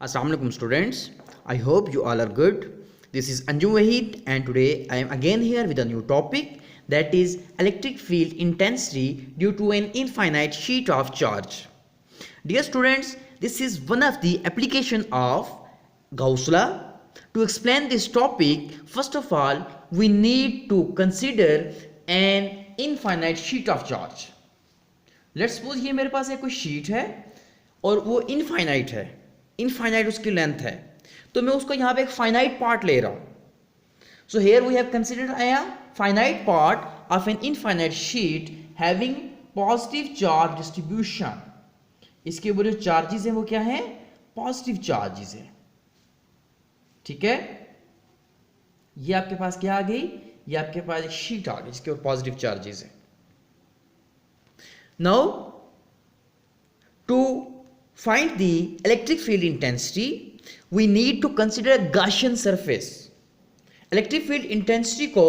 Assalamualaikum students. I hope you all are good. This is Anjum Wahid and today I am again here with a new topic, that is electric field intensity due to an infinite sheet of charge. Dear students, this is one of the application of Gauss law. To explain this topic, first of all, we need to consider an infinite sheet of charge. Let's suppose ये मेरे पास एक कोई sheet है और वो infinite है, infinite उसकी length है, तो मैं उसको यहाँ पे एक फाइनाइट पार्ट ले रहा हूँ. So here we have considered a finite part of an infinite sheet having positive charge distribution. इसके ऊपर जो चार्जेस हैं वो क्या है? पॉजिटिव चार्जेस है. ठीक है, ये आपके पास क्या आ गई? ये आपके पास एक शीट आ गई जिसके ऊपर पॉजिटिव चार्जेस है. Now, to find the electric field intensity, we need to consider a Gaussian surface. Electric field intensity को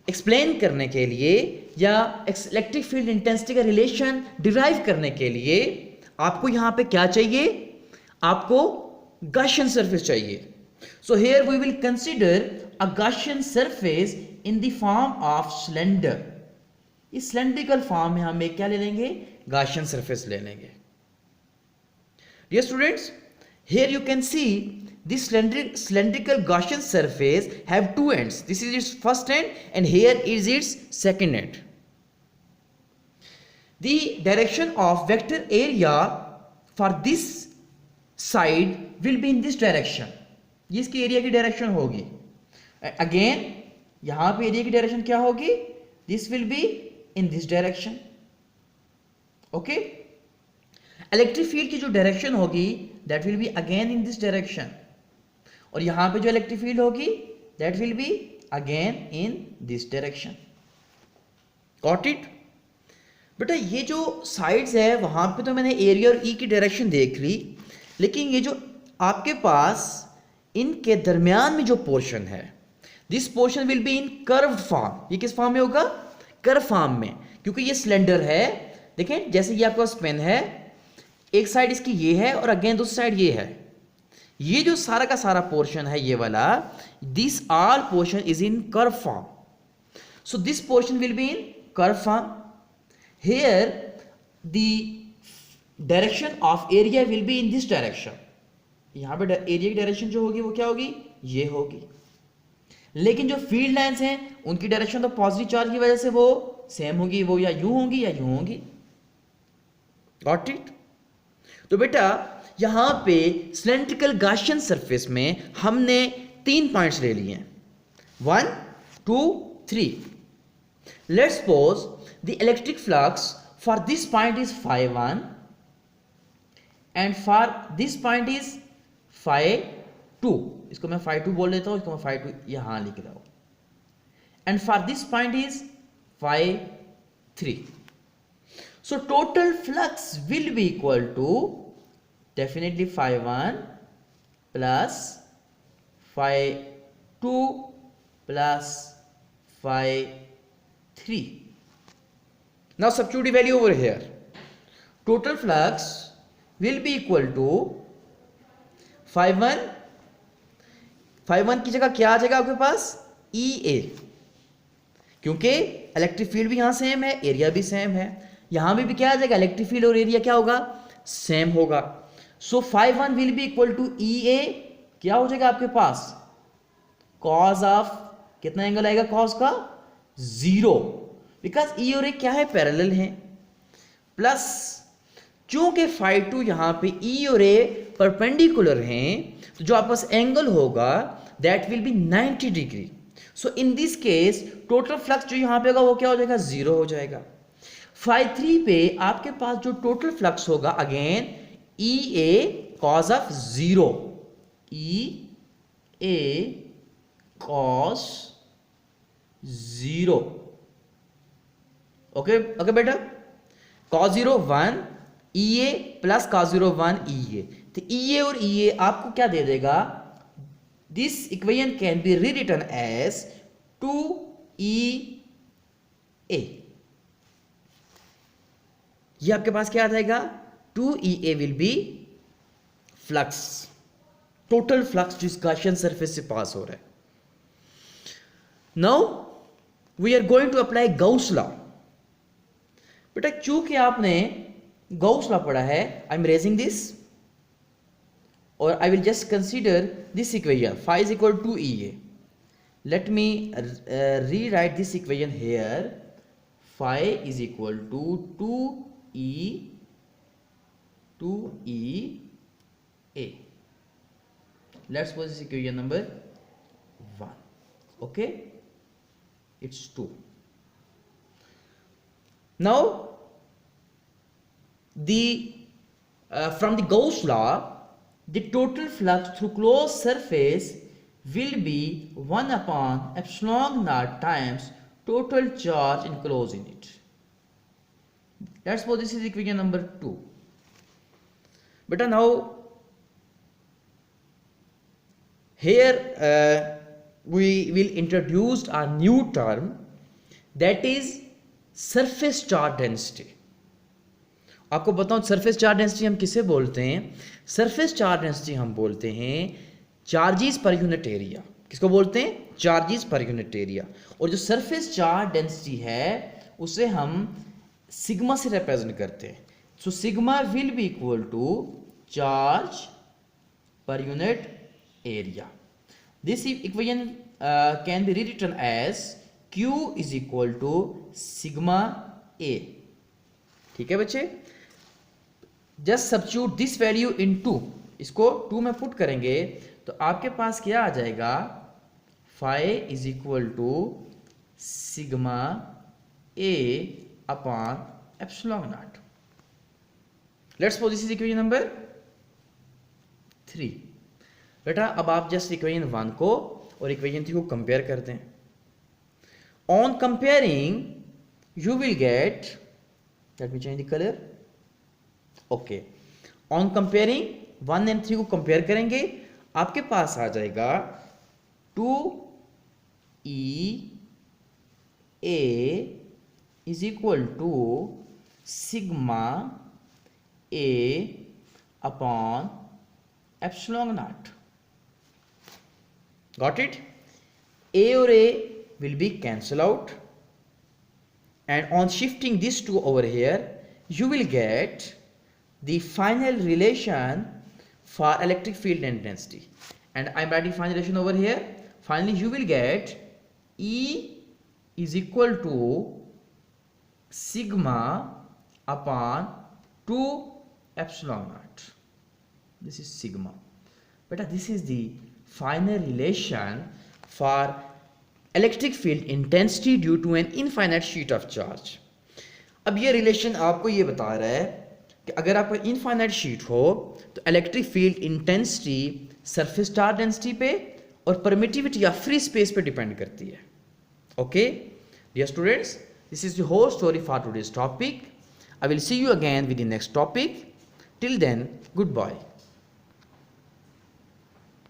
explain करने के लिए या electric field intensity का relation derive करने के लिए आपको यहाँ पे क्या चाहिए? आपको Gaussian surface चाहिए. So here we will consider a Gaussian surface in the form of cylinder. इस सिलेंड्रिकल फॉर्म में हम एक क्या ले लेंगे? Gaussian surface ले लेंगे. Dear students, here you can see this cylindrical Gaussian surface have two ends. This is its first end and here is its second end. The direction of vector area for this side will be in this direction. ये इसकी area की direction होगी. Again यहां पे area की direction क्या होगी? This will be in this direction. Okay, electric field की जो डायरेक्शन होगी that will be again in this direction, और यहां पे जो इलेक्ट्रिक फील्ड होगी that will be again in this direction. Got it? बेटा ये जो साइड्स है वहां पे तो मैंने एरिया और ई की डायरेक्शन देख ली, लेकिन ये जो आपके पास इनके दरमियान में जो पोर्शन है, this portion will be in curved form. ये किस फॉर्म में होगा? कर्व फॉर्म में, क्योंकि ये सिलेंडर है. देखें जैसे ये आपके पास पेन है, एक साइड इसकी ये है और अगेन दूसरी साइड ये है. ये जो सारा का सारा पोर्शन है ये वाला, this all portion is in curve form. So this portion will be in curve form. Here the direction of area will be in this direction. यहां पे एरिया की डायरेक्शन जो होगी वो क्या होगी? ये होगी. लेकिन जो फील्ड लाइंस हैं उनकी डायरेक्शन तो पॉजिटिव चार्ज की वजह से वो सेम होगी, वो या यूं होंगी या यूं होंगी. Got it? तो बेटा यहां पे सिलेंड्रिकल गॉसियन सरफेस में हमने 3 पॉइंट्स ले लिए हैं. 1 2 3. Let's suppose the electric flux for this point is φ1 and for this point is φ2. इसको मैं φ2 बोल देता हूं, इसको मैं φ2 यहां लिख रहा हूं. And for this point is φ3. So total flux will be equal to definitely φ1 plus φ2 plus φ3. Now substitute the value over here. Total flux will be equal to φ1 की जगह क्या आ जाएगा आपके पास? EA, क्योंकि इलेक्ट्रिक फील्ड भी यहां सेम है, एरिया भी सेम है. यहां भी क्या आ जाएगा? इलेक्ट्रिक फील्ड और एरिया क्या होगा? सेम होगा. So φ1 will be equal to EA. क्या हो जाएगा आपके पास? कॉस ऑफ कितना एंगल आएगा? कॉस का 0, बिकॉज E और A क्या है? पैरेलल है. प्लस चूंकि φ2 यहां पे E और A परपेंडिकुलर हैं, तो जो आपके पास एंगल होगा that will be 90 degree. So in this case total flux जो यहां पे होगा वो क्या हो जाएगा? 0 हो जाएगा. φ3 पे आपके पास जो टोटल फ्लक्स होगा again EA cos of 0. EA cos 0. Okay okay बेटा, cos 0 1 EA plus cos 0 1 EA. तो EA और EA आपको क्या दे देगा? This equation can be rewritten as 2EA. ये आपके पास क्या आ जाएगा? 2EA will be flux, total flux जो इस गाशियन सरफेस से पास हो रहा है. Now we are going to apply Gauss law. बेटा चूंकि आपने गाउस लॉ पढ़ा है, I am raising this or I will just consider this equation phi is equal to EA. Let me rewrite this equation here. Phi is equal to 2EA. Let's suppose this equation number 1. Okay, it's 2. Now the from the Gauss law, the total flux through closed surface will be 1 upon epsilon naught times total charge enclosed in it. Let's suppose this is equation number 2. But now here we will introduce a new term, that is surface charge density. आपको बताऊं surface charge density हम किसे बोलते हैं? Surface charge density हम बोलते हैं charges पर यूनिट एरिया. किसको बोलते हैं? चार्जेस पर यूनिट एरिया. और जो सरफेस चार्ज डेंसिटी है उसे हम सिग्मा से रिप्रेजेंट करते हैं. So sigma will be equal to charge per unit area. This equation can be rewritten as Q is equal to sigma A. ठीक है बच्चे, just substitute this value in 2. इसको 2 में पुट करेंगे तो आपके पास क्या आ जाएगा? Phi is equal to sigma A upon epsilon naught. Let's suppose this is equation number 3. बेटा अब आप जस्ट इक्वेशन 1 को और इक्वेशन 3 को कंपेयर करते हैं. On comparing you will get, let me change the color. Okay, on comparing 1 and 3 को compare करेंगे, आपके पास आ जाएगा 2EA is equal to sigma A upon epsilon naught. Got it? A और A will be cancel out, and on shifting this 2 over here you will get the final relation for electric field intensity, and I am writing final relation over here. Finally you will get E is equal to sigma upon 2 epsilon naught. This is sigma. But this is the final relation for electric field intensity due to an infinite sheet of charge. अब ये relation आपको ये बता रहा है कि अगर आपको इनफाइनाइट शीट हो तो electric field intensity surface charge density पे और परमिटिविटी या फ्री स्पेस पे डिपेंड करती है. Okay dear students, this is the whole story for today's topic. I will see you again with the next topic. Till then, good bye.